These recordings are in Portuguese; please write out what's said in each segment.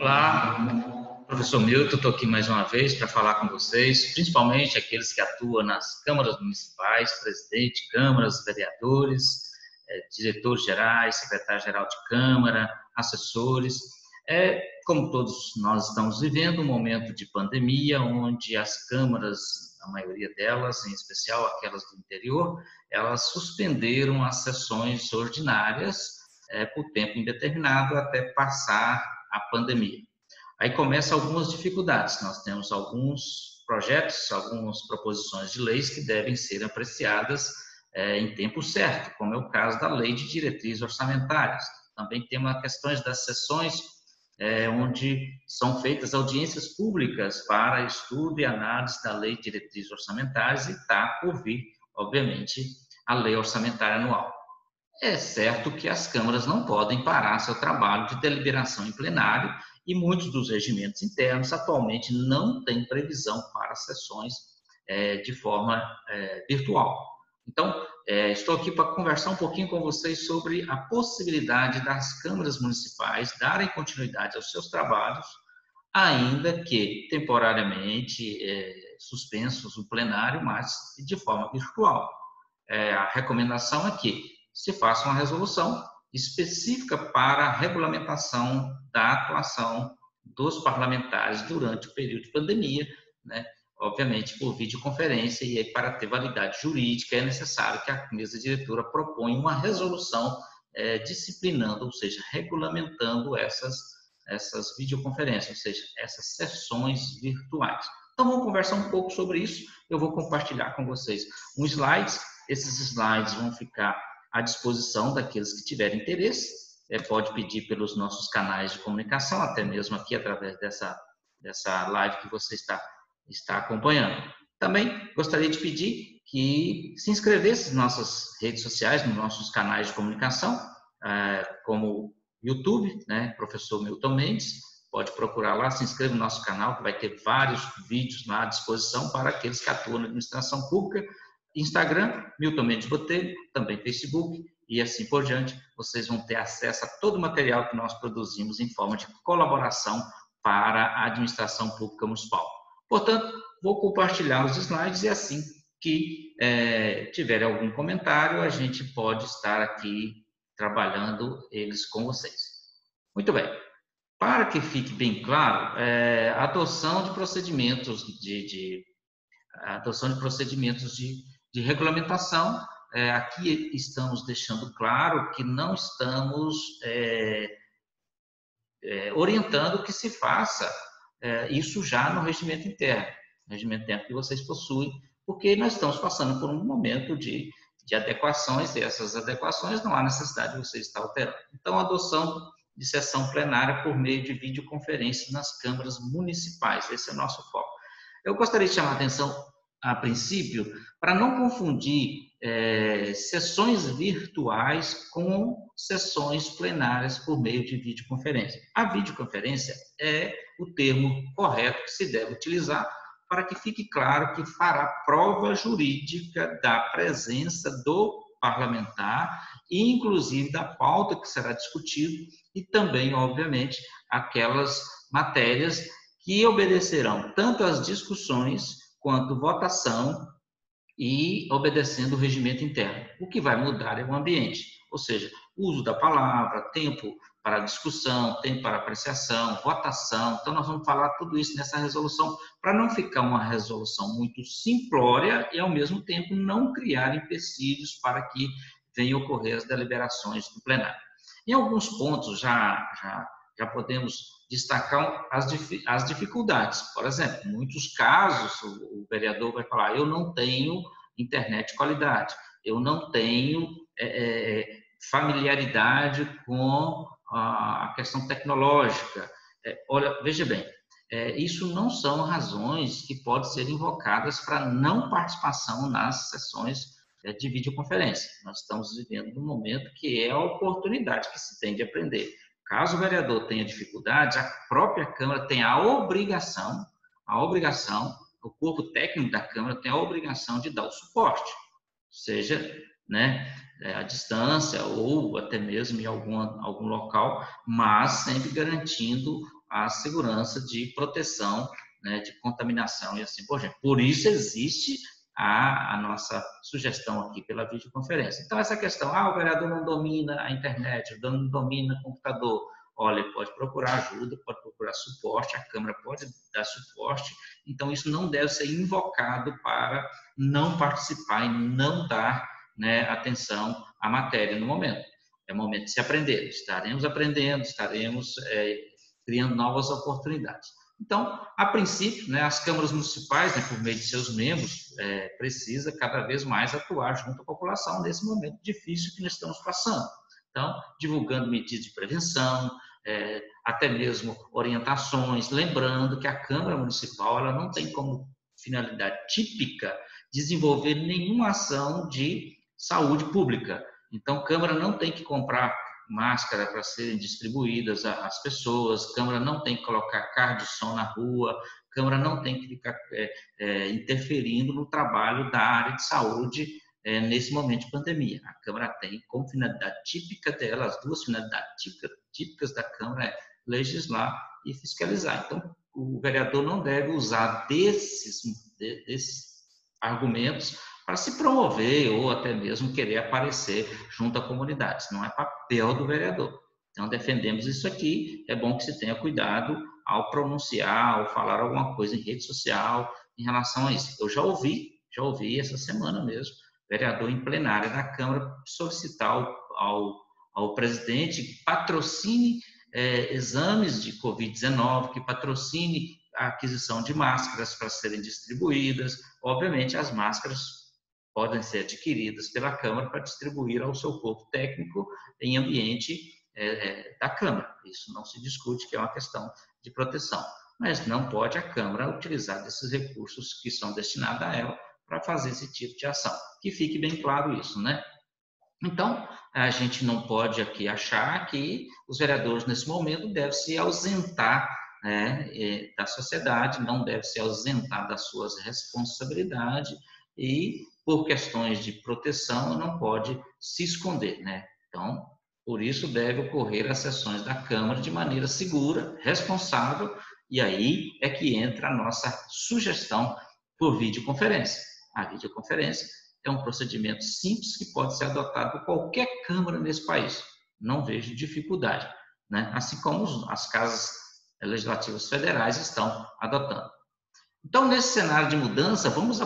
Olá, professor Milton, estou aqui mais uma vez para falar com vocês, principalmente aqueles que atuam nas câmaras municipais, presidente de câmaras, vereadores, diretores gerais, secretário-geral de câmara, assessores. Como todos nós estamos vivendo um momento de pandemia, onde as câmaras, a maioria delas, em especial aquelas do interior, elas suspenderam as sessões ordinárias por tempo indeterminado até passar a pandemia. Aí começam algumas dificuldades. Nós temos alguns projetos, algumas proposições de leis que devem ser apreciadas em tempo certo, como é o caso da Lei de Diretrizes Orçamentárias. Também temos questões das sessões onde são feitas audiências públicas para estudo e análise da Lei de Diretrizes Orçamentárias e está por vir, obviamente, a Lei Orçamentária Anual. É certo que as câmaras não podem parar seu trabalho de deliberação em plenário e muitos dos regimentos internos atualmente não têm previsão para sessões de forma virtual. Então, estou aqui para conversar um pouquinho com vocês sobre a possibilidade das câmaras municipais darem continuidade aos seus trabalhos, ainda que temporariamente suspensos o plenário, mas de forma virtual. A recomendação é que se faça uma resolução específica para a regulamentação da atuação dos parlamentares durante o período de pandemia, né? Obviamente por videoconferência, e aí para ter validade jurídica é necessário que a mesa diretora proponha uma resolução disciplinando, ou seja, regulamentando essas videoconferências, ou seja, essas sessões virtuais. Então vamos conversar um pouco sobre isso. Eu vou compartilhar com vocês uns slides. Esses slides vão ficar à disposição daqueles que tiverem interesse. Pode pedir pelos nossos canais de comunicação, até mesmo aqui através dessa live que você está acompanhando. Também gostaria de pedir que se inscrevesse nas nossas redes sociais, nos nossos canais de comunicação, como YouTube, né, Professor Milton Mendes, pode procurar lá, se inscreva no nosso canal, que vai ter vários vídeos lá à disposição para aqueles que atuam na administração pública. Instagram, Milton Mendes Botelho, também Facebook e assim por diante. Vocês vão ter acesso a todo o material que nós produzimos em forma de colaboração para a administração pública municipal. Portanto, vou compartilhar os slides e assim que tiver algum comentário, a gente pode estar aqui trabalhando eles com vocês. Muito bem. Para que fique bem claro, a adoção de procedimentos de regulamentação, aqui estamos deixando claro que não estamos orientando que se faça isso já no regimento interno que vocês possuem, porque nós estamos passando por um momento de adequações, e essas adequações não há necessidade de você estar alterando. Então, a adoção de sessão plenária por meio de videoconferência nas câmaras municipais, esse é o nosso foco. Eu gostaria de chamar a atenção, a princípio, para não confundir sessões virtuais com sessões plenárias por meio de videoconferência. A videoconferência é o termo correto que se deve utilizar para que fique claro que fará prova jurídica da presença do parlamentar, inclusive da pauta que será discutida e também, obviamente, aquelas matérias que obedecerão tanto às discussões quanto votação e obedecendo o regimento interno. O que vai mudar é o ambiente, ou seja, uso da palavra, tempo para discussão, tempo para apreciação, votação. Então, nós vamos falar tudo isso nessa resolução, para não ficar uma resolução muito simplória e, ao mesmo tempo, não criar empecilhos para que venham ocorrer as deliberações do plenário. Em alguns pontos, já podemos destacar as dificuldades. Por exemplo, em muitos casos, o vereador vai falar, eu não tenho internet de qualidade, eu não tenho familiaridade com a questão tecnológica. Olha, veja bem, isso não são razões que podem ser invocadas para não participação nas sessões de videoconferência. Nós estamos vivendo um momento que é a oportunidade que se tem de aprender. Caso o vereador tenha dificuldades, a própria Câmara tem a obrigação, o corpo técnico da Câmara tem a obrigação de dar o suporte, seja, né, à distância ou até mesmo em algum local, mas sempre garantindo a segurança de proteção, né, de contaminação e assim por diante. Por isso existe a nossa sugestão aqui pela videoconferência. Então, essa questão, o vereador não domina a internet, não domina o computador. Olha, ele pode procurar ajuda, pode procurar suporte, a Câmara pode dar suporte. Então, isso não deve ser invocado para não participar e não dar, né, atenção à matéria no momento. É momento de se aprender. Estaremos aprendendo, estaremos criando novas oportunidades. Então, a princípio, né, as câmaras municipais, né, por meio de seus membros, precisa cada vez mais atuar junto à população nesse momento difícil que nós estamos passando. Então, divulgando medidas de prevenção, até mesmo orientações, lembrando que a Câmara Municipal ela não tem como finalidade típica desenvolver nenhuma ação de saúde pública. Então, a Câmara não tem que comprar máscara para serem distribuídas às pessoas, a Câmara não tem que colocar carro de som na rua, a Câmara não tem que ficar interferindo no trabalho da área de saúde nesse momento de pandemia. A Câmara tem como finalidade típica dela, as duas finalidades típicas da Câmara é legislar e fiscalizar. Então, o vereador não deve usar desses argumentos para se promover ou até mesmo querer aparecer junto à comunidade. Não é papel do vereador. Então, defendemos isso aqui. É bom que se tenha cuidado ao pronunciar, ao falar alguma coisa em rede social em relação a isso. Eu já ouvi essa semana mesmo, vereador em plenária da Câmara solicitar ao presidente que patrocine exames de Covid-19, que patrocine a aquisição de máscaras para serem distribuídas. Obviamente, as máscaras podem ser adquiridas pela Câmara para distribuir ao seu corpo técnico em ambiente da Câmara. Isso não se discute, que é uma questão de proteção. Mas não pode a Câmara utilizar desses recursos que são destinados a ela para fazer esse tipo de ação. Que fique bem claro isso, né? Então, a gente não pode aqui achar que os vereadores, nesse momento, devem se ausentar da sociedade, não devem se ausentar das suas responsabilidades e, por questões de proteção, não pode se esconder, né? Então, por isso, deve ocorrer as sessões da Câmara de maneira segura, responsável, e aí é que entra a nossa sugestão por videoconferência. A videoconferência é um procedimento simples que pode ser adotado por qualquer Câmara nesse país. Não vejo dificuldade, né? Assim como as casas legislativas federais estão adotando. Então, nesse cenário de mudança, vamos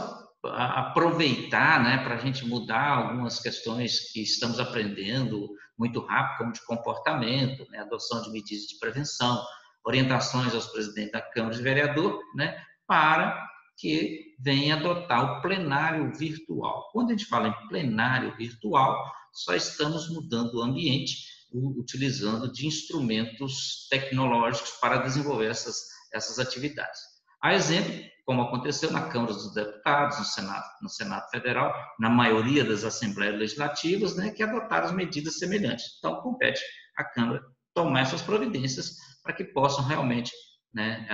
aproveitar, né, para a gente mudar algumas questões que estamos aprendendo muito rápido, como de comportamento, né, adoção de medidas de prevenção, orientações aos presidentes da Câmara de Vereador, né, para que venha adotar o plenário virtual. Quando a gente fala em plenário virtual, só estamos mudando o ambiente, utilizando de instrumentos tecnológicos para desenvolver essas atividades. A exemplo, como aconteceu na Câmara dos Deputados, no Senado Federal, na maioria das assembleias legislativas, né, que adotaram medidas semelhantes. Então, compete à Câmara tomar essas providências para que possam realmente, né,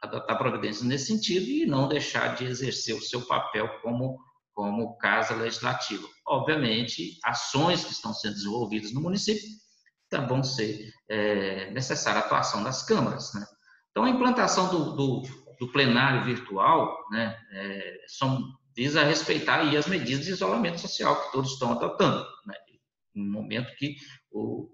adotar providências nesse sentido e não deixar de exercer o seu papel como casa legislativa. Obviamente, ações que estão sendo desenvolvidas no município também vão ser necessária a atuação das câmaras, né? Então, a implantação do plenário virtual, né, visa respeitar aí as medidas de isolamento social que todos estão adotando, né? No momento que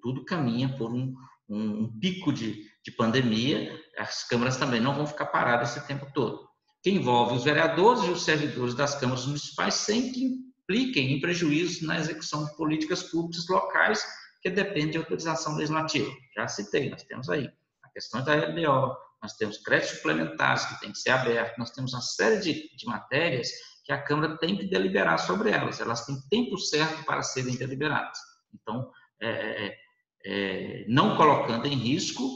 tudo caminha por um pico de pandemia, as câmaras também não vão ficar paradas esse tempo todo, que envolve os vereadores e os servidores das câmaras municipais sem que impliquem em prejuízos na execução de políticas públicas locais que dependem de autorização legislativa. Já citei, nós temos aí a questão da LDO, nós temos créditos suplementares que tem que ser abertos, nós temos uma série de matérias que a Câmara tem que deliberar sobre elas têm tempo certo para serem deliberadas. Então, não colocando em risco,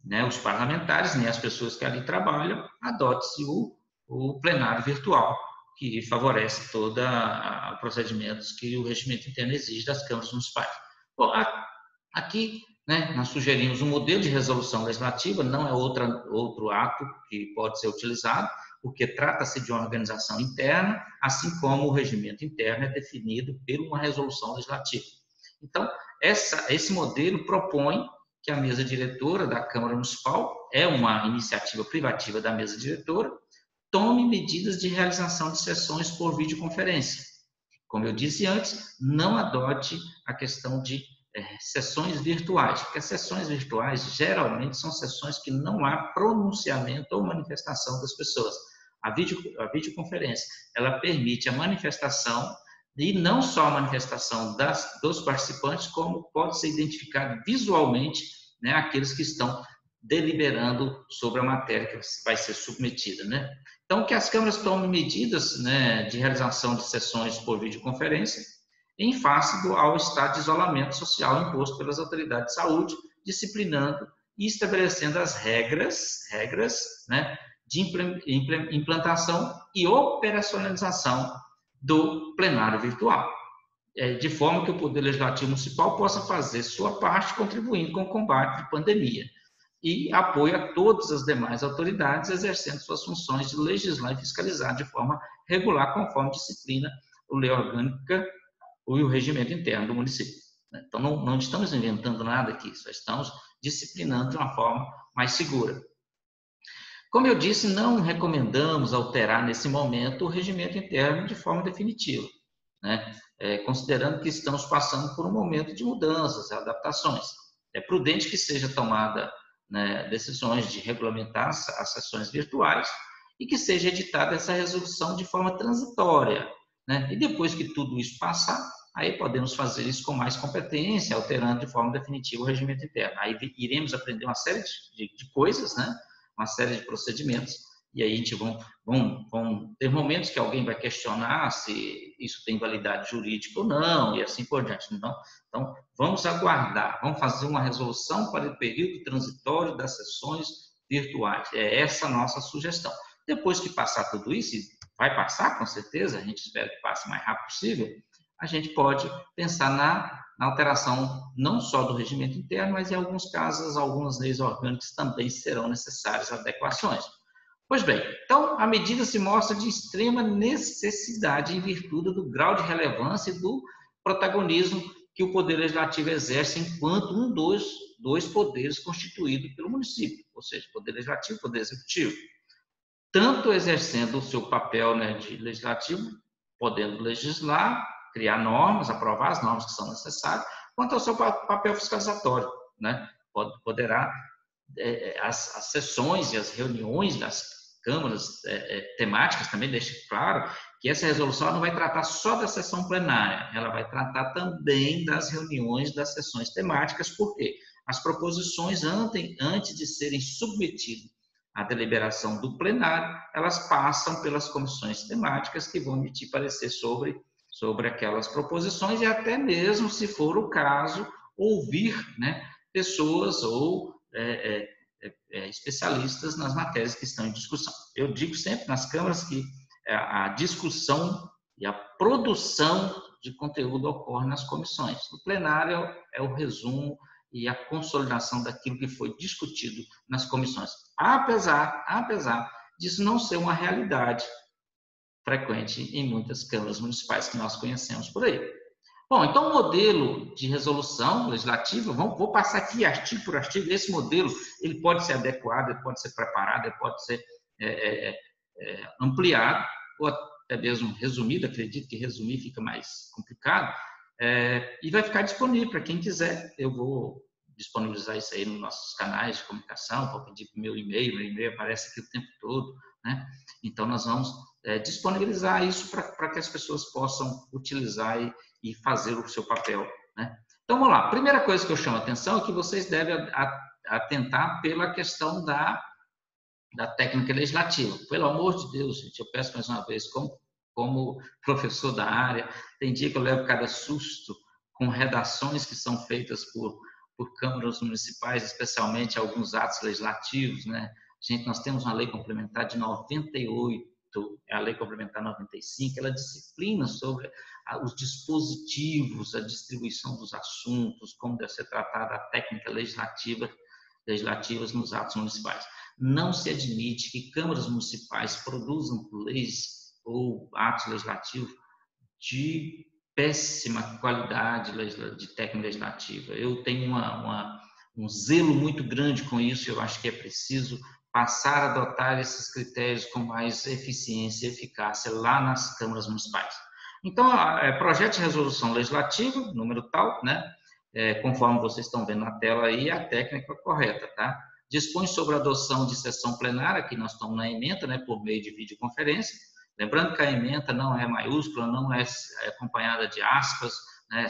né, os parlamentares, nem as pessoas que ali trabalham, adote-se o plenário virtual, que favorece todos os procedimentos que o regimento interno exige das câmaras municipais. Bom, aqui, né, nós sugerimos um modelo de resolução legislativa, não é outro ato que pode ser utilizado, porque trata-se de uma organização interna, assim como o regimento interno é definido por uma resolução legislativa. Então, esse modelo propõe que a mesa diretora da Câmara Municipal, é uma iniciativa privativa da mesa diretora, tome medidas de realização de sessões por videoconferência. Como eu disse antes, não adote a questão de sessões virtuais, porque as sessões virtuais geralmente são sessões que não há pronunciamento ou manifestação das pessoas. A videoconferência, ela permite a manifestação, e não só a manifestação dos participantes, como pode ser identificado visualmente, né, aqueles que estão deliberando sobre a matéria que vai ser submetida, né? Então, que as câmaras tomem medidas, né, de realização de sessões por videoconferência em face ao estado de isolamento social imposto pelas autoridades de saúde, disciplinando e estabelecendo as regras, né, de implantação e operacionalização do plenário virtual, de forma que o Poder Legislativo Municipal possa fazer sua parte, contribuindo com o combate à pandemia, e apoio a todas as demais autoridades exercendo suas funções de legislar e fiscalizar de forma regular, conforme disciplina a lei orgânica e o regimento interno do município. Então, não estamos inventando nada aqui, só estamos disciplinando de uma forma mais segura. Como eu disse, não recomendamos alterar nesse momento o regimento interno de forma definitiva, né? Considerando que estamos passando por um momento de mudanças, adaptações. É prudente que seja tomada, né, decisões de regulamentar as sessões virtuais e que seja editada essa resolução de forma transitória, né? E depois que tudo isso passar, aí podemos fazer isso com mais competência, alterando de forma definitiva o regimento interno. Aí iremos aprender uma série de coisas, né? Uma série de procedimentos, e aí a gente vão ter momentos que alguém vai questionar se isso tem validade jurídica ou não, e assim por diante. Então, vamos aguardar, vamos fazer uma resolução para o período transitório das sessões virtuais. É essa a nossa sugestão. Depois que passar tudo isso, e vai passar com certeza, a gente espera que passe o mais rápido possível, a gente pode pensar na alteração não só do regimento interno, mas em alguns casos, algumas leis orgânicas também serão necessárias adequações. Pois bem, então a medida se mostra de extrema necessidade em virtude do grau de relevância e do protagonismo que o Poder Legislativo exerce enquanto um dos dois poderes constituído pelo município, ou seja, Poder Legislativo e Poder Executivo. Tanto exercendo o seu papel, né, de legislativo, podendo legislar, criar normas, aprovar as normas que são necessárias, quanto ao seu papel fiscalizatório, né? Poderá, as sessões e as reuniões das câmaras temáticas também deixa claro que essa resolução não vai tratar só da sessão plenária, ela vai tratar também das reuniões das sessões temáticas, porque as proposições, antes de serem submetidas à deliberação do plenário, elas passam pelas comissões temáticas que vão emitir parecer sobre aquelas proposições e até mesmo, se for o caso, ouvir, né, pessoas ou especialistas nas matérias que estão em discussão. Eu digo sempre nas câmaras que a discussão e a produção de conteúdo ocorre nas comissões. O plenário é o resumo e a consolidação daquilo que foi discutido nas comissões. Apesar disso não ser uma realidade frequente em muitas câmaras municipais que nós conhecemos por aí. Bom, então o modelo de resolução legislativa, vou passar aqui artigo por artigo, esse modelo ele pode ser adequado, ele pode ser preparado, ele pode ser ampliado, ou até mesmo resumido, acredito que resumir fica mais complicado, e vai ficar disponível para quem quiser. Eu vou disponibilizar isso aí nos nossos canais de comunicação, vou pedir para o meu e-mail aparece aqui o tempo todo, né? Então nós vamos disponibilizar isso para que as pessoas possam utilizar e fazer o seu papel, né? Então vamos lá, primeira coisa que eu chamo a atenção é que vocês devem atentar pela questão da técnica legislativa. Pelo amor de Deus, gente, eu peço mais uma vez, como professor da área, tem dia que eu levo cada susto com redações que são feitas por câmaras municipais, especialmente alguns atos legislativos, né? Gente, nós temos uma lei complementar de 98, a lei complementar 95, ela disciplina sobre os dispositivos, a distribuição dos assuntos, como deve ser tratada a técnica legislativas nos atos municipais. Não se admite que câmaras municipais produzam leis ou atos legislativos de péssima qualidade de técnica legislativa. Eu tenho uma um zelo muito grande com isso. Eu acho que é preciso passar a adotar esses critérios com mais eficiência e eficácia lá nas câmaras municipais. Então, projeto de resolução legislativa, número tal, né? Conforme vocês estão vendo na tela aí, a técnica correta, tá? Dispõe sobre a adoção de sessão plenária, que nós estamos na ementa, né, por meio de videoconferência. Lembrando que a ementa não é maiúscula, não é acompanhada de aspas, né,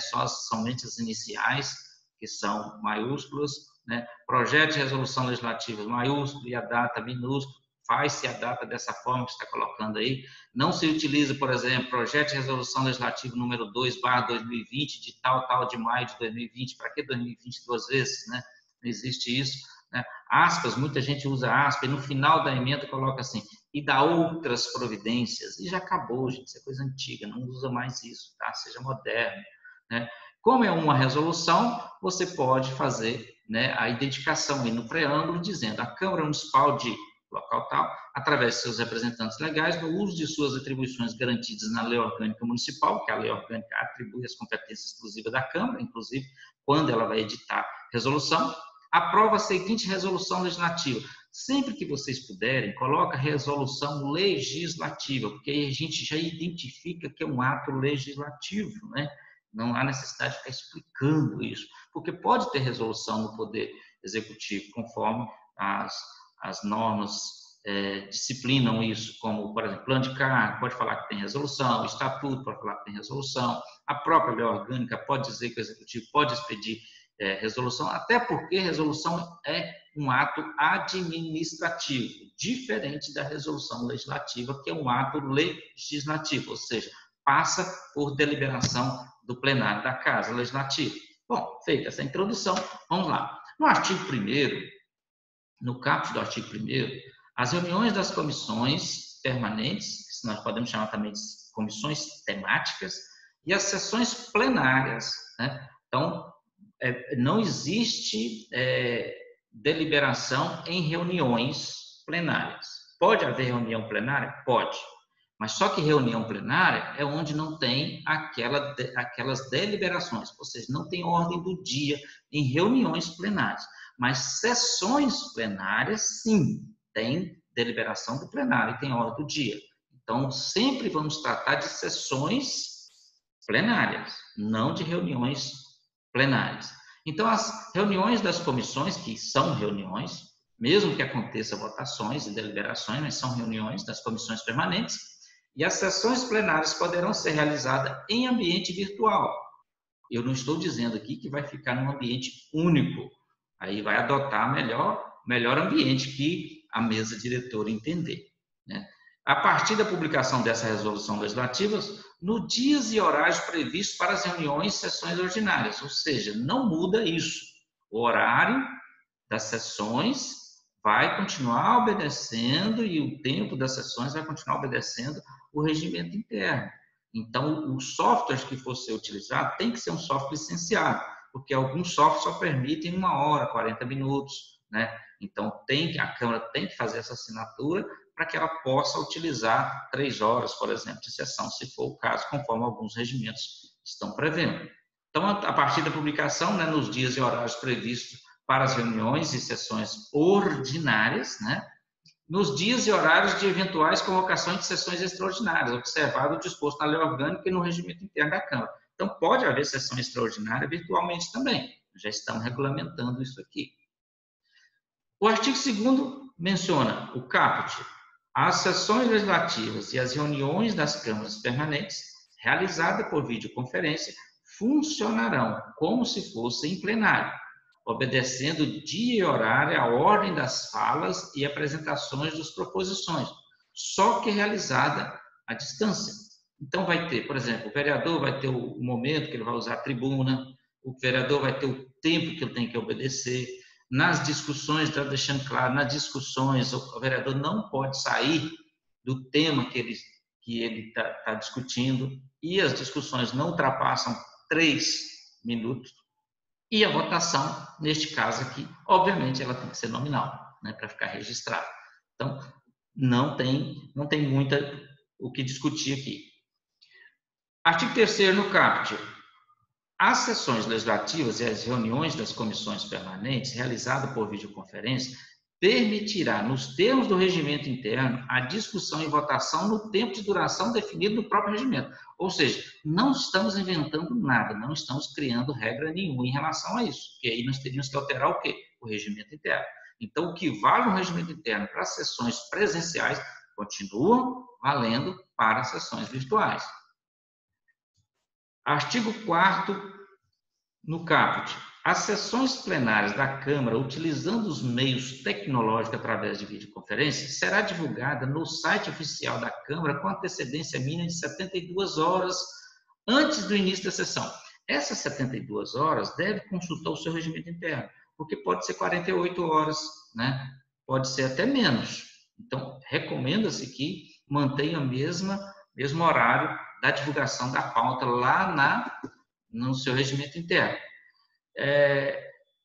somente as iniciais, que são maiúsculas, né? Projeto de resolução legislativa maiúsculo e a data minúscula, faz-se a data dessa forma que está colocando aí. Não se utiliza, por exemplo, projeto de resolução legislativa número 2/2020, de tal de maio de 2020, para que 2020 duas vezes, né? Não existe isso, né? Aspas, muita gente usa aspas, e no final da emenda coloca assim, e dá outras providências, e já acabou, gente, isso é coisa antiga, não usa mais isso, tá? Seja moderno, né? Como é uma resolução, você pode fazer, né, a identificação aí no preâmbulo, dizendo a Câmara Municipal de local tal, através de seus representantes legais, no uso de suas atribuições garantidas na Lei Orgânica Municipal, que a Lei Orgânica atribui as competências exclusivas da Câmara, inclusive quando ela vai editar resolução, aprova a seguinte resolução legislativa. Sempre que vocês puderem, coloca resolução legislativa, porque aí a gente já identifica que é um ato legislativo, né? Não há necessidade de ficar explicando isso, porque pode ter resolução no Poder Executivo, conforme as normas disciplinam isso, como, por exemplo, plano de cargo, pode falar que tem resolução, estatuto pode falar que tem resolução, a própria lei orgânica pode dizer que o Executivo pode expedir resolução, até porque resolução é um ato administrativo, diferente da resolução legislativa, que é um ato legislativo, ou seja, passa por deliberação do plenário da Casa Legislativa. Bom, feita essa introdução, vamos lá. No artigo 1º, no caput do artigo 1º, as reuniões das comissões permanentes, que nós podemos chamar também de comissões temáticas, e as sessões plenárias, né? Então, não existe deliberação em reuniões plenárias. Pode haver reunião plenária? Pode. Mas só que reunião plenária é onde não tem aquelas deliberações, ou seja, não tem ordem do dia em reuniões plenárias. Mas sessões plenárias, sim, tem deliberação do plenário e tem ordem do dia. Então, sempre vamos tratar de sessões plenárias, não de reuniões plenárias. Então, as reuniões das comissões, que são reuniões, mesmo que aconteça votações e deliberações, mas são reuniões das comissões permanentes, e as sessões plenárias poderão ser realizadas em ambiente virtual. Eu não estou dizendo aqui que vai ficar num ambiente único. Aí vai adotar melhor ambiente que a mesa diretora entender, né? A partir da publicação dessa resolução legislativa, no dias e horários previstos para as reuniões e sessões ordinárias, ou seja, não muda isso. O horário das sessões vai continuar obedecendo e o tempo das sessões vai continuar obedecendo o regimento interno. Então, o software que for ser utilizado tem que ser um software licenciado, porque alguns softwares só permitem 1 hora, 40 minutos, né? Então, a Câmara tem que fazer essa assinatura para que ela possa utilizar 3 horas, por exemplo, de sessão, se for o caso, conforme alguns regimentos estão prevendo. Então, a partir da publicação, né, nos dias e horários previstos para as reuniões e sessões ordinárias, né, nos dias e horários de eventuais convocações de sessões extraordinárias, observado o disposto na lei orgânica e no regimento interno da Câmara. Então, pode haver sessão extraordinária virtualmente também. Já estamos regulamentando isso aqui. O artigo 2º menciona o caput. As sessões legislativas e as reuniões das câmaras permanentes, realizadas por videoconferência, funcionarão como se fossem em plenário, obedecendo dia e horário à ordem das falas e apresentações das proposições, só que realizada à distância. Então, vai ter, por exemplo, o vereador vai ter o momento que ele vai usar a tribuna, o vereador vai ter o tempo que ele tem que obedecer. Nas discussões, está deixando claro, nas discussões, o vereador não pode sair do tema que ele está discutindo, e as discussões não ultrapassam 3 minutos. E a votação, neste caso aqui, obviamente, ela tem que ser nominal, né, para ficar registrada. Então, não tem muito o que discutir aqui. Artigo 3º no caput. As sessões legislativas e as reuniões das comissões permanentes, realizadas por videoconferência, permitirá, nos termos do regimento interno, a discussão e votação no tempo de duração definido no próprio regimento. Ou seja, não estamos inventando nada, não estamos criando regra nenhuma em relação a isso, porque aí nós teríamos que alterar o quê? O regimento interno. Então, o que vale no regimento interno para as sessões presenciais continuam valendo para as sessões virtuais. Artigo 4º, no caput. As sessões plenárias da Câmara, utilizando os meios tecnológicos através de videoconferência, será divulgada no site oficial da Câmara com antecedência mínima de 72 horas antes do início da sessão. Essas 72 horas deve consultar o seu regimento interno, porque pode ser 48 horas, né? Pode ser até menos. Então, recomenda-se que mantenha o mesmo horário da divulgação da pauta lá no seu regimento interno.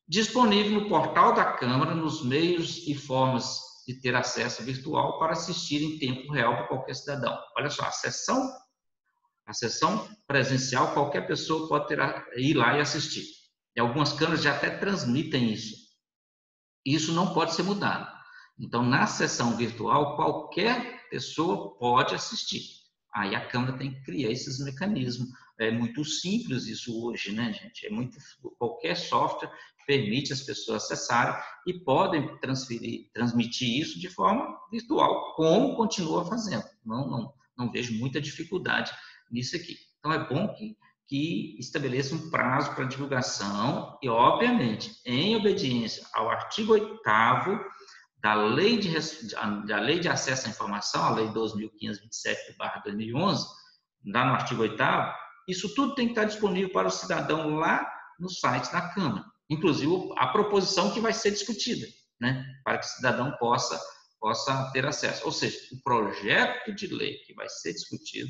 Disponível no portal da Câmara, nos meios e formas de ter acesso virtual para assistir em tempo real para qualquer cidadão. Olha só, a sessão presencial, qualquer pessoa pode ir lá e assistir. E algumas câmaras já até transmitem isso. Isso não pode ser mudado. Então, na sessão virtual, qualquer pessoa pode assistir. Aí a Câmara tem que criar esses mecanismos. É muito simples isso hoje, né, gente? Qualquer software permite as pessoas acessarem e podem transmitir isso de forma virtual, como continua fazendo. Não vejo muita dificuldade nisso aqui. Então, é bom que estabeleça um prazo para divulgação e, obviamente, em obediência ao artigo 8º da Lei de Acesso à Informação, a Lei 12.527/2011, lá no artigo 8º, isso tudo tem que estar disponível para o cidadão lá no site da Câmara, inclusive a proposição que vai ser discutida, né, para que o cidadão possa ter acesso. Ou seja, o projeto de lei que vai ser discutido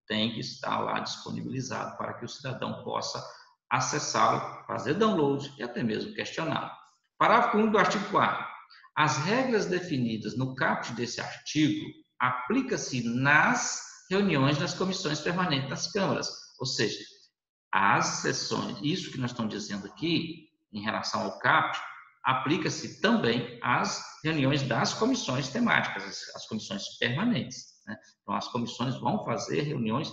tem que estar lá disponibilizado para que o cidadão possa acessá-lo, fazer download e até mesmo questioná-lo. Parágrafo 1 do artigo 4º. As regras definidas no caput desse artigo aplicam-se nas reuniões das comissões permanentes das câmaras, ou seja, as sessões, isso que nós estamos dizendo aqui, em relação ao caput, aplica-se também às reuniões das comissões temáticas, as comissões permanentes, né? Então, as comissões vão fazer reuniões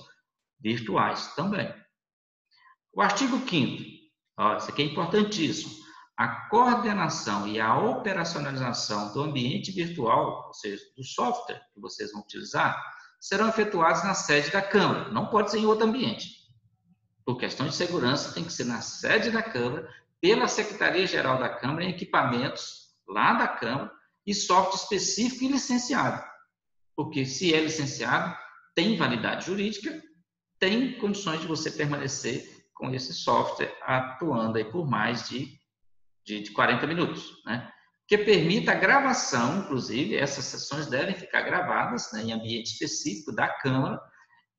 virtuais também. O artigo 5º, isso aqui é importantíssimo. A coordenação e a operacionalização do ambiente virtual, ou seja, do software que vocês vão utilizar, serão efetuadas na sede da Câmara. Não pode ser em outro ambiente. Por questão de segurança, tem que ser na sede da Câmara, pela Secretaria-Geral da Câmara, em equipamentos lá da Câmara e software específico e licenciado. Porque se é licenciado, tem validade jurídica, tem condições de você permanecer com esse software atuando aí por mais de 40 minutos, né? Que permita a gravação, inclusive, essas sessões devem ficar gravadas, né, em ambiente específico da Câmara,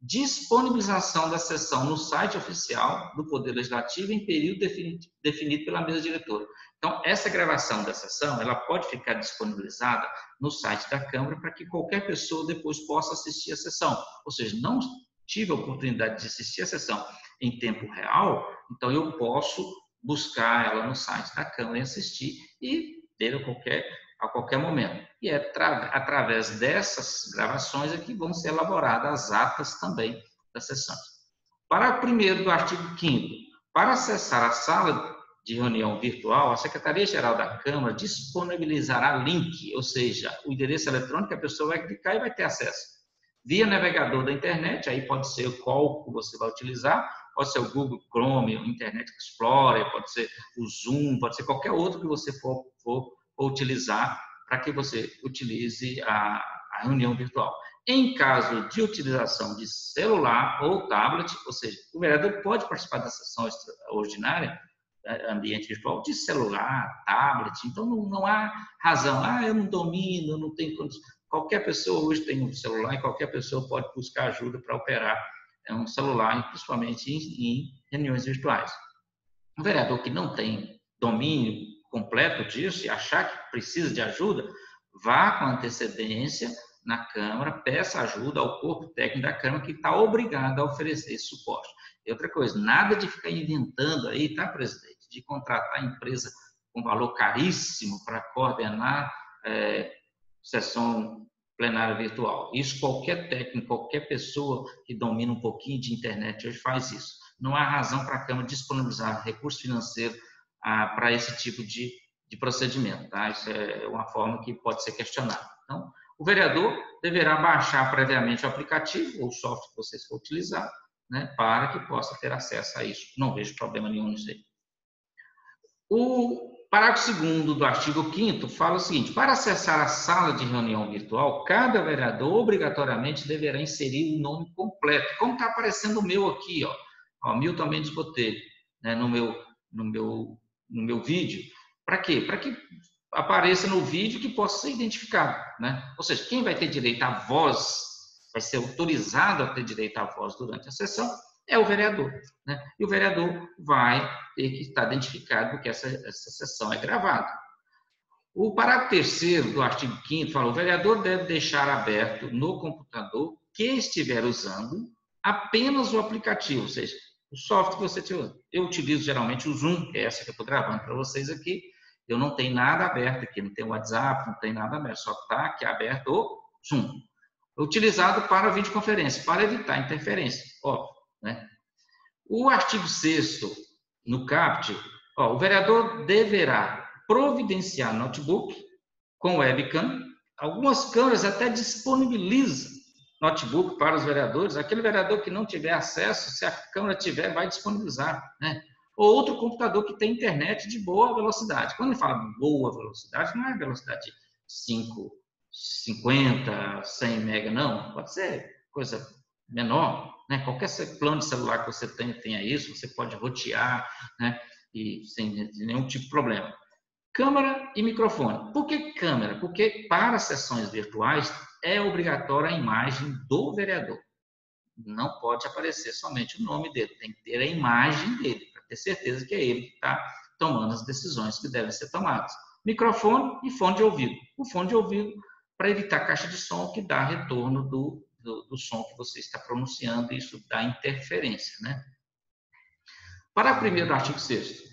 disponibilização da sessão no site oficial do Poder Legislativo em período definido pela mesa diretora. Então, essa gravação da sessão, ela pode ficar disponibilizada no site da Câmara para que qualquer pessoa depois possa assistir a sessão. Ou seja, não tive a oportunidade de assistir a sessão em tempo real, então eu posso buscar ela no site da Câmara e assistir e ter a qualquer momento. E é através dessas gravações é que vão ser elaboradas as atas também das sessões. Parágrafo 1º do artigo 5º. Para acessar a sala de reunião virtual, a Secretaria-Geral da Câmara disponibilizará link, ou seja, o endereço eletrônico que a pessoa vai clicar e vai ter acesso. Via navegador da internet, aí pode ser qual que você vai utilizar, pode ser o Google Chrome, o Internet Explorer, pode ser o Zoom, pode ser qualquer outro que você for utilizar para que você utilize a reunião virtual. Em caso de utilização de celular ou tablet, ou seja, o vereador pode participar da sessão ordinária, ambiente virtual, de celular, tablet, então não há razão, eu não domino, eu não tenho condições. Qualquer pessoa hoje tem um celular e qualquer pessoa pode buscar ajuda para operar um celular, principalmente em reuniões virtuais. Um vereador que não tem domínio completo disso e achar que precisa de ajuda, vá com antecedência na Câmara, peça ajuda ao corpo técnico da Câmara, que está obrigado a oferecer esse suporte. E outra coisa, nada de ficar inventando aí, tá, presidente? De contratar empresa com valor caríssimo para coordenar sessão plenária virtual. Isso qualquer técnico, qualquer pessoa que domina um pouquinho de internet hoje faz isso. Não há razão para a Câmara disponibilizar recurso financeiro para esse tipo de procedimento. Tá? Isso é uma forma que pode ser questionada. Então, o vereador deverá baixar previamente o aplicativo ou o software que vocês for utilizar, né, para que possa ter acesso a isso. Não vejo problema nenhum nisso aí. O parágrafo 2º do artigo 5º fala o seguinte: para acessar a sala de reunião virtual, cada vereador obrigatoriamente deverá inserir o nome completo, como está aparecendo o meu aqui, ó, Milton Mendes Botelho, né, no meu vídeo. Para quê? Para que apareça no vídeo que possa ser identificado, né? Ou seja, quem vai ter direito à voz, vai ser autorizado a ter direito à voz durante a sessão, é o vereador, né? E o vereador vai ter que estar identificado porque essa sessão é gravada. O parágrafo 3º do artigo 5º fala: o vereador deve deixar aberto no computador que estiver usando apenas o aplicativo, ou seja, o software que você usa. Eu utilizo geralmente o Zoom, que é essa que eu estou gravando para vocês aqui. Eu não tenho nada aberto aqui, não tem WhatsApp, não tem nada aberto, só está aqui aberto o Zoom. Utilizado para videoconferência, para evitar interferência, óbvio, né? O artigo 6º, no CAPT, o vereador deverá providenciar notebook com webcam. Algumas câmaras até disponibilizam notebook para os vereadores. Aquele vereador que não tiver acesso, se a câmara tiver, vai disponibilizar, né? Ou outro computador que tem internet de boa velocidade. Quando ele fala boa velocidade, não é velocidade de 50, 100 mega, não. Pode ser coisa menor, né? Qualquer plano de celular que você tenha isso, você pode rotear, né? E sem nenhum tipo de problema. Câmera e microfone. Por que câmera? Porque para sessões virtuais é obrigatória a imagem do vereador. Não pode aparecer somente o nome dele, tem que ter a imagem dele, para ter certeza que é ele que está tomando as decisões que devem ser tomadas. Microfone e fone de ouvido. O fone de ouvido para evitar caixa de som que dá retorno do som que você está pronunciando, e isso dá interferência, né? Parágrafo 1º do artigo 6º.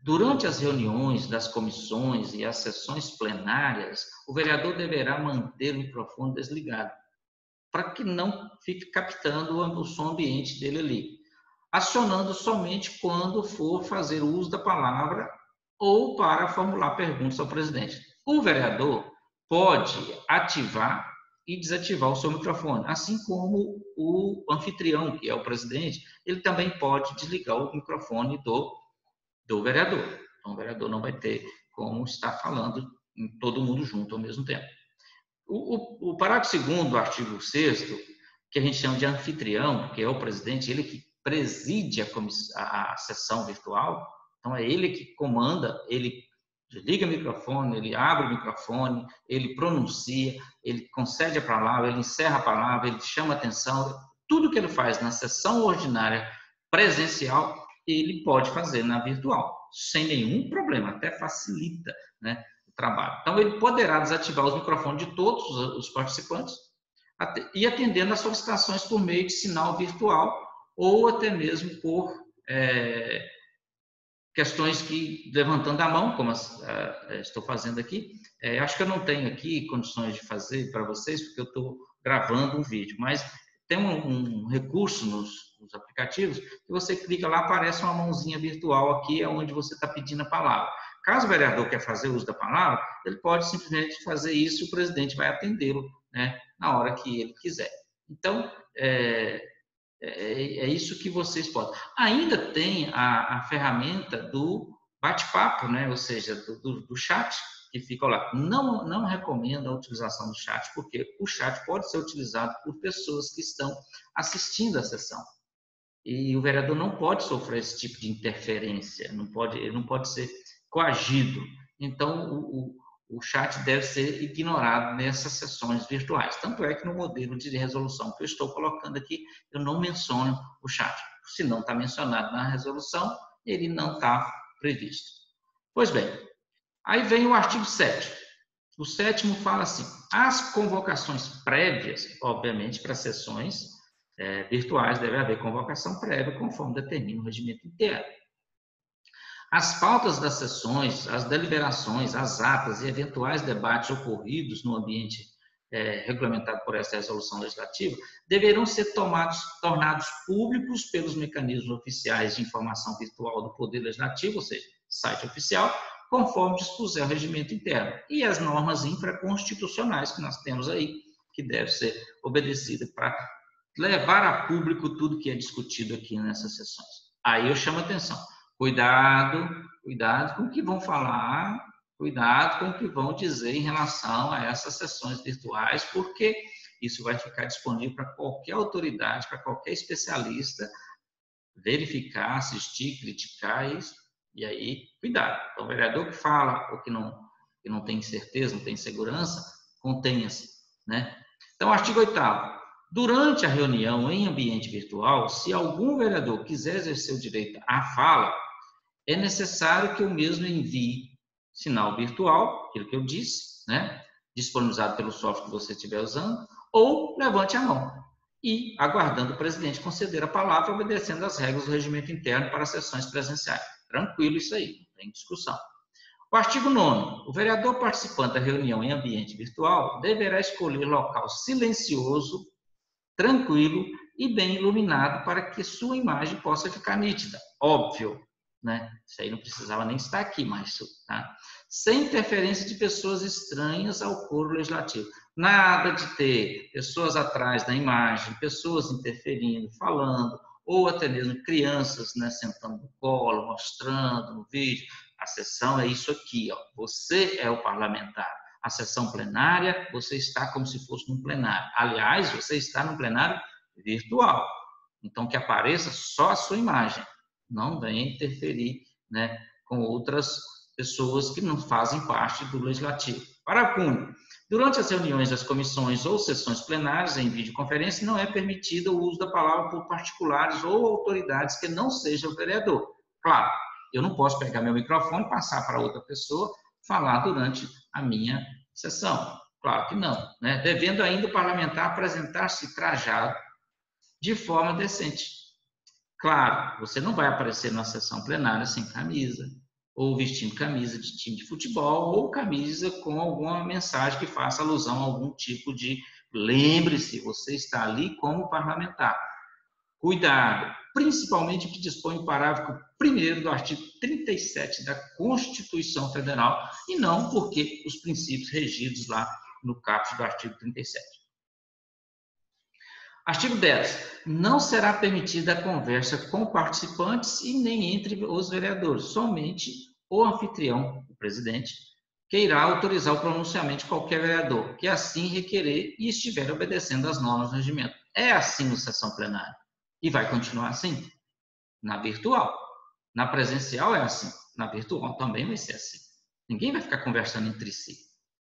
Durante as reuniões das comissões e as sessões plenárias, o vereador deverá manter o microfone desligado, para que não fique captando o som ambiente dele ali, acionando somente quando for fazer uso da palavra ou para formular perguntas ao presidente. O vereador pode ativar e desativar o seu microfone, assim como o anfitrião, que é o presidente, ele também pode desligar o microfone do vereador. Então, o vereador não vai ter como estar falando em todo mundo junto ao mesmo tempo. O parágrafo 2º do artigo 6º, que a gente chama de anfitrião, que é o presidente, ele que preside a sessão virtual, então é ele que comanda, ele desliga o microfone, ele abre o microfone, ele pronuncia, ele concede a palavra, ele encerra a palavra, ele chama a atenção. Tudo que ele faz na sessão ordinária presencial, ele pode fazer na virtual, sem nenhum problema, até facilita, né, o trabalho. Então, ele poderá desativar os microfones de todos os participantes e atendendo às solicitações por meio de sinal virtual ou até mesmo por questões que, levantando a mão, como estou fazendo aqui, acho que eu não tenho aqui condições de fazer para vocês, porque eu estou gravando um vídeo, mas tem um recurso nos aplicativos que você clica lá, aparece uma mãozinha virtual aqui, é onde você está pedindo a palavra. Caso o vereador quer fazer uso da palavra, ele pode simplesmente fazer isso e o presidente vai atendê-lo, né, na hora que ele quiser. Então, é isso que vocês podem. Ainda tem a ferramenta do bate-papo, né? Ou seja, do chat, que fica lá. Não recomendo a utilização do chat, porque o chat pode ser utilizado por pessoas que estão assistindo a sessão. E o vereador não pode sofrer esse tipo de interferência, ele não pode ser coagido. Então, o chat deve ser ignorado nessas sessões virtuais. Tanto é que no modelo de resolução que eu estou colocando aqui, eu não menciono o chat. Se não está mencionado na resolução, ele não está previsto. Pois bem, aí vem o artigo 7º. O 7º fala assim: as convocações prévias, obviamente, para sessões virtuais, deve haver convocação prévia, conforme determina o regimento interno. As pautas das sessões, as deliberações, as atas e eventuais debates ocorridos no ambiente regulamentado por esta resolução legislativa deverão ser tornados públicos pelos mecanismos oficiais de informação virtual do Poder Legislativo, ou seja, site oficial, conforme dispuser o regimento interno e as normas infraconstitucionais que nós temos aí, que deve ser obedecida para levar a público tudo que é discutido aqui nessas sessões. Aí eu chamo a atenção. Cuidado com o que vão falar, cuidado com o que vão dizer em relação a essas sessões virtuais, porque isso vai ficar disponível para qualquer autoridade, para qualquer especialista verificar, assistir, criticar isso. E aí, cuidado. Então, o vereador que fala ou que não tem certeza, não tem segurança, contenha-se, né? Então, artigo 8º. Durante a reunião em ambiente virtual, se algum vereador quiser exercer o direito à fala, é necessário que o mesmo envie sinal virtual, aquilo que eu disse, né? Disponibilizado pelo software que você estiver usando, ou levante a mão e aguardando o presidente conceder a palavra, obedecendo às regras do regimento interno para sessões presenciais. Tranquilo isso aí, não tem discussão. O artigo 9º. O vereador participante da reunião em ambiente virtual deverá escolher local silencioso, tranquilo e bem iluminado para que sua imagem possa ficar nítida. Óbvio, né? Isso aí não precisava nem estar aqui, mas tá? Sem interferência de pessoas estranhas ao coro legislativo. Nada de ter pessoas atrás da imagem, pessoas interferindo, falando, ou até mesmo crianças, né, sentando no colo, mostrando no vídeo. A sessão é isso aqui, ó. Você é o parlamentar. A sessão plenária, você está como se fosse num plenário. Aliás, você está num plenário virtual. Então, que apareça só a sua imagem. Não venha interferir, né, com outras pessoas que não fazem parte do legislativo. Parágrafo único. Durante as reuniões das comissões ou sessões plenárias em videoconferência, não é permitido o uso da palavra por particulares ou autoridades que não sejam o vereador. Claro, eu não posso pegar meu microfone e passar para outra pessoa falar durante a minha sessão. Claro que não, né? Devendo ainda o parlamentar apresentar-se trajado de forma decente. Claro, você não vai aparecer na sessão plenária sem camisa, ou vestindo camisa de time de futebol, ou camisa com alguma mensagem que faça alusão a algum tipo de... Lembre-se, você está ali como parlamentar. Cuidado, principalmente o que dispõe o parágrafo 1º do artigo 37 da Constituição Federal, e não porque os princípios regidos lá no caput do artigo 37. Artigo 10. Não será permitida a conversa com participantes e nem entre os vereadores. Somente o anfitrião, o presidente, que irá autorizar o pronunciamento de qualquer vereador, que assim requerer e estiver obedecendo às normas do regimento. É assim na sessão plenária. E vai continuar assim. Na virtual. Na presencial é assim. Na virtual também vai ser assim. Ninguém vai ficar conversando entre si,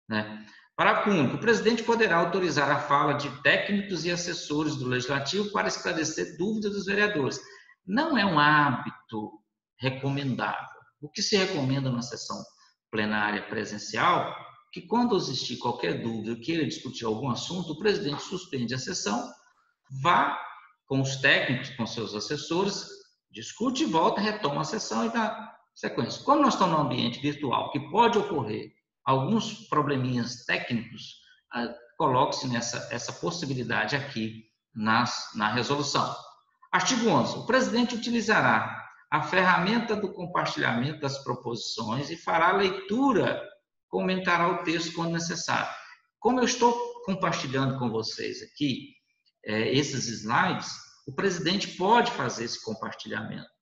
né? Parágrafo único. O presidente poderá autorizar a fala de técnicos e assessores do Legislativo para esclarecer dúvidas dos vereadores. Não é um hábito recomendável. O que se recomenda na sessão plenária presencial, que quando existir qualquer dúvida ou queira discutir algum assunto, o presidente suspende a sessão, vá com os técnicos, com seus assessores, discute e volta, retoma a sessão e dá sequência. Como nós estamos num ambiente virtual, que pode ocorrer alguns probleminhas técnicos, coloque-se essa possibilidade aqui na resolução. Artigo 11. O presidente utilizará a ferramenta do compartilhamento das proposições e fará a leitura, comentará o texto quando necessário. Como eu estou compartilhando com vocês aqui esses slides, o presidente pode fazer esse compartilhamento.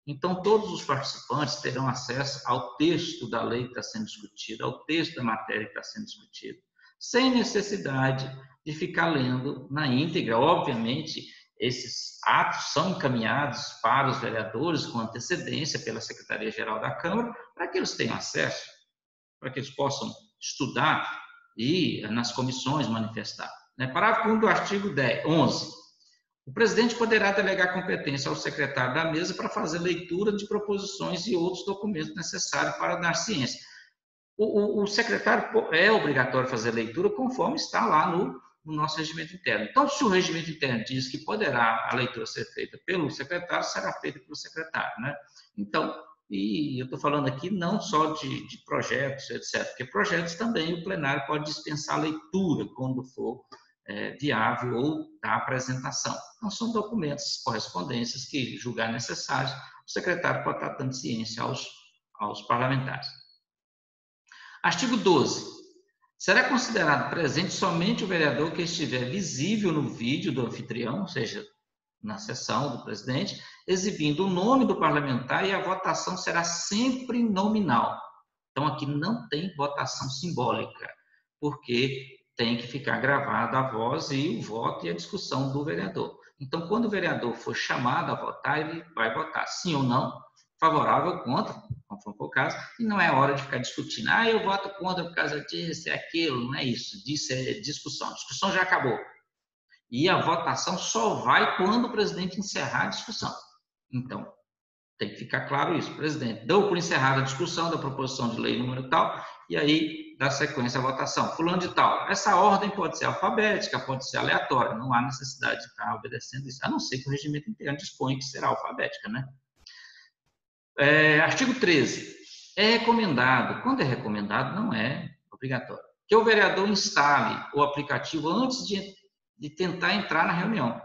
Então, todos os participantes terão acesso ao texto da lei que está sendo discutida, ao texto da matéria que está sendo discutida, sem necessidade de ficar lendo na íntegra. Obviamente, esses atos são encaminhados para os vereadores com antecedência pela Secretaria-Geral da Câmara, para que eles tenham acesso, para que eles possam estudar e, nas comissões, manifestar. Parágrafo 1 do artigo 11. O presidente poderá delegar competência ao secretário da mesa para fazer leitura de proposições e outros documentos necessários para dar ciência. O secretário é obrigatório fazer leitura conforme está lá no nosso regimento interno. Então, se o regimento interno diz que poderá a leitura ser feita pelo secretário, será feita pelo secretário, né? Então, e eu estou falando aqui não só de projetos, etc., porque projetos também o plenário pode dispensar a leitura quando for viável ou da apresentação. Então, são documentos, correspondências que julgar necessários, o secretário pode estar dando ciência aos parlamentares. Artigo 12. Será considerado presente somente o vereador que estiver visível no vídeo do anfitrião, ou seja, na sessão do presidente, exibindo o nome do parlamentar, e a votação será sempre nominal. Então, aqui não tem votação simbólica, porque tem que ficar gravada a voz e o voto e a discussão do vereador. Então, quando o vereador for chamado a votar, ele vai votar sim ou não, favorável ou contra, conforme for o caso, e não é hora de ficar discutindo. Eu voto contra por causa disso, é aquilo, não é isso. Disso é discussão. A discussão já acabou. E a votação só vai quando o presidente encerrar a discussão. Então, tem que ficar claro isso. Presidente, dou por encerrada a discussão da proposição de lei número tal, e aí dá sequência à votação. Fulano de tal. Essa ordem pode ser alfabética, pode ser aleatória. Não há necessidade de estar obedecendo isso, a não ser que o regimento interno disponha que será alfabética, né? Artigo 13. É recomendado, quando é recomendado, não é obrigatório, que o vereador instale o aplicativo antes de tentar entrar na reunião,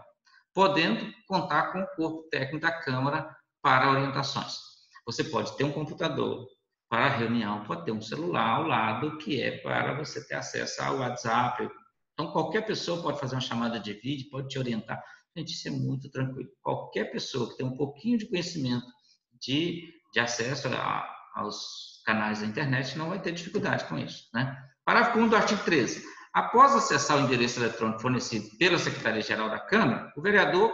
podendo contar com o corpo técnico da Câmara para orientações. Você pode ter um computador para a reunião, pode ter um celular ao lado que é para você ter acesso ao WhatsApp. Então, qualquer pessoa pode fazer uma chamada de vídeo, pode te orientar. Gente, isso é muito tranquilo. Qualquer pessoa que tem um pouquinho de conhecimento de acesso aos canais da internet não vai ter dificuldade com isso, né? Parágrafo 1 do artigo 13. Após acessar o endereço eletrônico fornecido pela Secretaria-Geral da Câmara, o vereador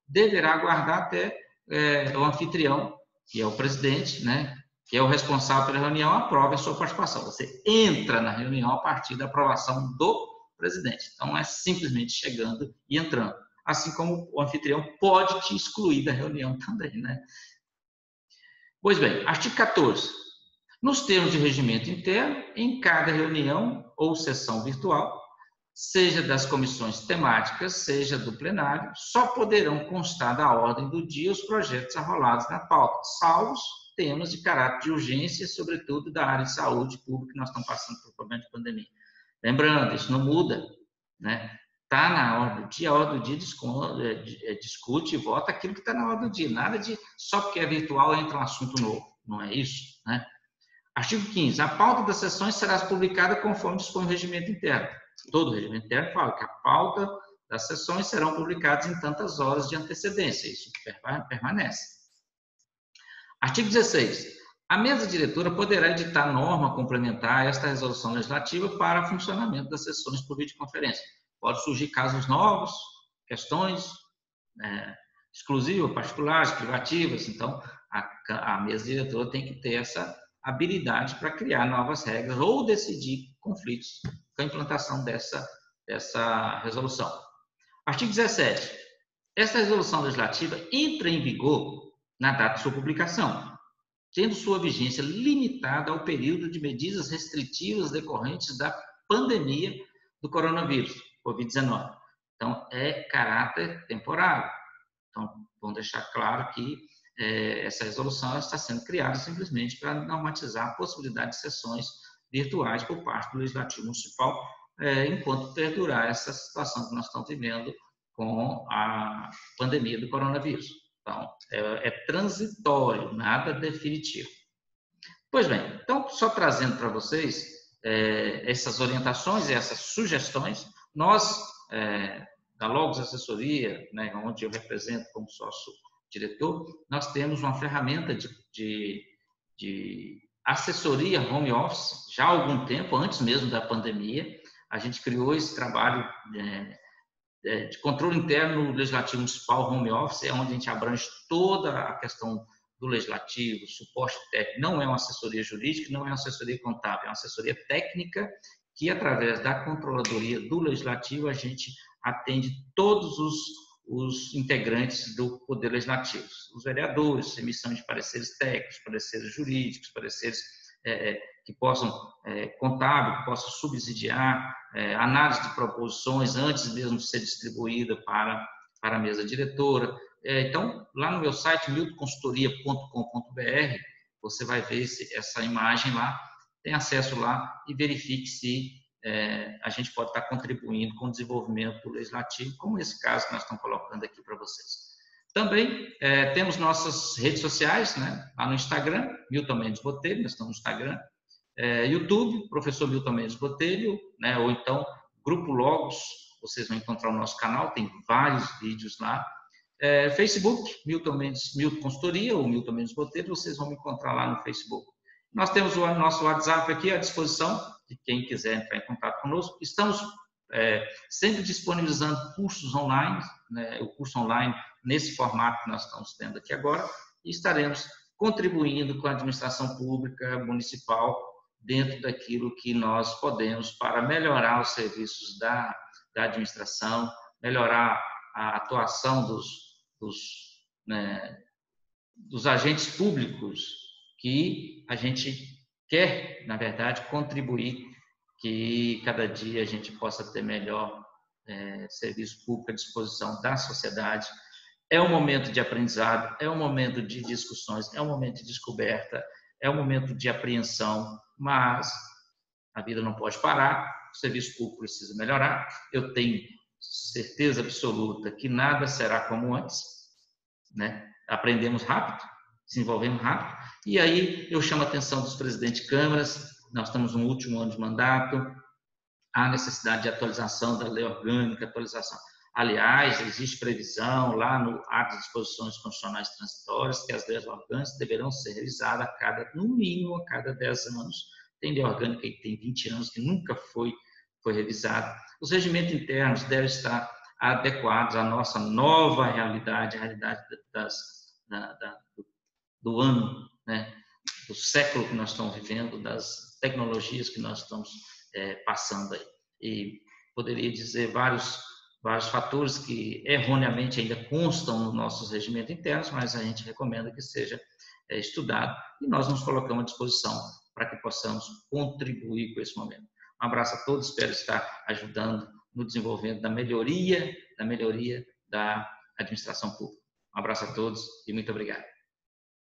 deverá aguardar até o anfitrião, que é o presidente, né, que é o responsável pela reunião, aprove a sua participação. Você entra na reunião a partir da aprovação do presidente. Então, não é simplesmente chegando e entrando. Assim como o anfitrião pode te excluir da reunião também, né? Pois bem, artigo 14. Nos termos de regimento interno, em cada reunião ou sessão virtual, seja das comissões temáticas, seja do plenário, só poderão constar da ordem do dia os projetos arrolados na pauta, salvo temas de caráter de urgência, sobretudo da área de saúde pública, que nós estamos passando por problema de pandemia. Lembrando, isso não muda, né? Está na ordem do dia, a ordem do dia discute e vota aquilo que está na ordem do dia. Nada de só porque é virtual entra um assunto novo. Não é isso, né? Artigo 15. A pauta das sessões será publicada conforme dispõe o regimento interno. Todo o regimento interno fala que a pauta das sessões serão publicadas em tantas horas de antecedência. Isso permanece. Artigo 16. A mesa diretora poderá editar norma complementar a esta resolução legislativa para o funcionamento das sessões por videoconferência. Pode surgir casos novos, questões exclusivas, particulares, privativas. Então, a mesa diretora tem que ter essa habilidade para criar novas regras ou decidir conflitos com a implantação dessa resolução. Artigo 17. Esta resolução legislativa entra em vigor na data de sua publicação, tendo sua vigência limitada ao período de medidas restritivas decorrentes da pandemia do coronavírus, Covid-19. Então, é caráter temporário. Então, vamos deixar claro que essa resolução está sendo criada simplesmente para normatizar a possibilidade de sessões virtuais por parte do Legislativo Municipal, enquanto perdurar essa situação que nós estamos vivendo com a pandemia do coronavírus. Então, é transitório, nada definitivo. Pois bem, então, só trazendo para vocês essas orientações e essas sugestões, nós, da Logos Assessoria, né, onde eu represento como sócio-diretor, nós temos uma ferramenta de assessoria home office já há algum tempo, antes mesmo da pandemia. A gente criou esse trabalho de controle interno no Legislativo Municipal Home Office, onde a gente abrange toda a questão do Legislativo, suporte técnico. Não é uma assessoria jurídica, não é uma assessoria contábil, é uma assessoria técnica que, através da controladoria do Legislativo, a gente atende todos os integrantes do Poder Legislativo, os vereadores, emissão de pareceres técnicos, pareceres jurídicos, pareceres que possam, contábil, que possam subsidiar, análise de proposições antes mesmo de ser distribuída para a mesa diretora. Então, lá no meu site, miltonconsultoria.com.br, você vai ver essa imagem lá, tem acesso lá e verifique se a gente pode estar contribuindo com o desenvolvimento legislativo, como esse caso que nós estamos colocando aqui para vocês. Também temos nossas redes sociais, né? Lá no Instagram, Milton Mendes Botelho, nós estamos no Instagram, YouTube, Professor Milton Mendes Botelho, né? Ou então Grupo Logos, vocês vão encontrar o nosso canal, tem vários vídeos lá. Facebook, Milton Consultoria ou Milton Mendes Botelho, vocês vão me encontrar lá no Facebook. Nós temos o nosso WhatsApp aqui à disposição de quem quiser entrar em contato conosco. Estamos sempre disponibilizando cursos online, né, o curso online nesse formato que nós estamos tendo aqui agora, e estaremos contribuindo com a administração pública municipal dentro daquilo que nós podemos para melhorar os serviços da administração, melhorar a atuação dos agentes públicos, que a gente quer, na verdade, contribuir que cada dia a gente possa ter melhor serviço público à disposição da sociedade. É um momento de aprendizado, é um momento de discussões, é um momento de descoberta, é um momento de apreensão, mas a vida não pode parar, o serviço público precisa melhorar. Eu tenho certeza absoluta que nada será como antes, né? Aprendemos rápido, desenvolvemos rápido, e aí eu chamo a atenção dos presidentes de câmaras. Nós estamos no último ano de mandato, há necessidade de atualização da lei orgânica, atualização. Aliás, existe previsão lá no ato de disposições constitucionais transitórias que as leis orgânicas deverão ser revisadas no mínimo a cada 10 anos. Tem lei orgânica que tem 20 anos que nunca foi revisada. Os regimentos internos devem estar adequados à nossa nova realidade, a realidade do ano, né, do século que nós estamos vivendo, das tecnologias que nós estamos passando aí. E poderia dizer vários fatores que erroneamente ainda constam nos nossos regimentos internos, mas a gente recomenda que seja estudado e nós nos colocamos à disposição para que possamos contribuir com esse momento. Um abraço a todos, espero estar ajudando no desenvolvimento da melhoria da administração pública. Um abraço a todos e muito obrigado.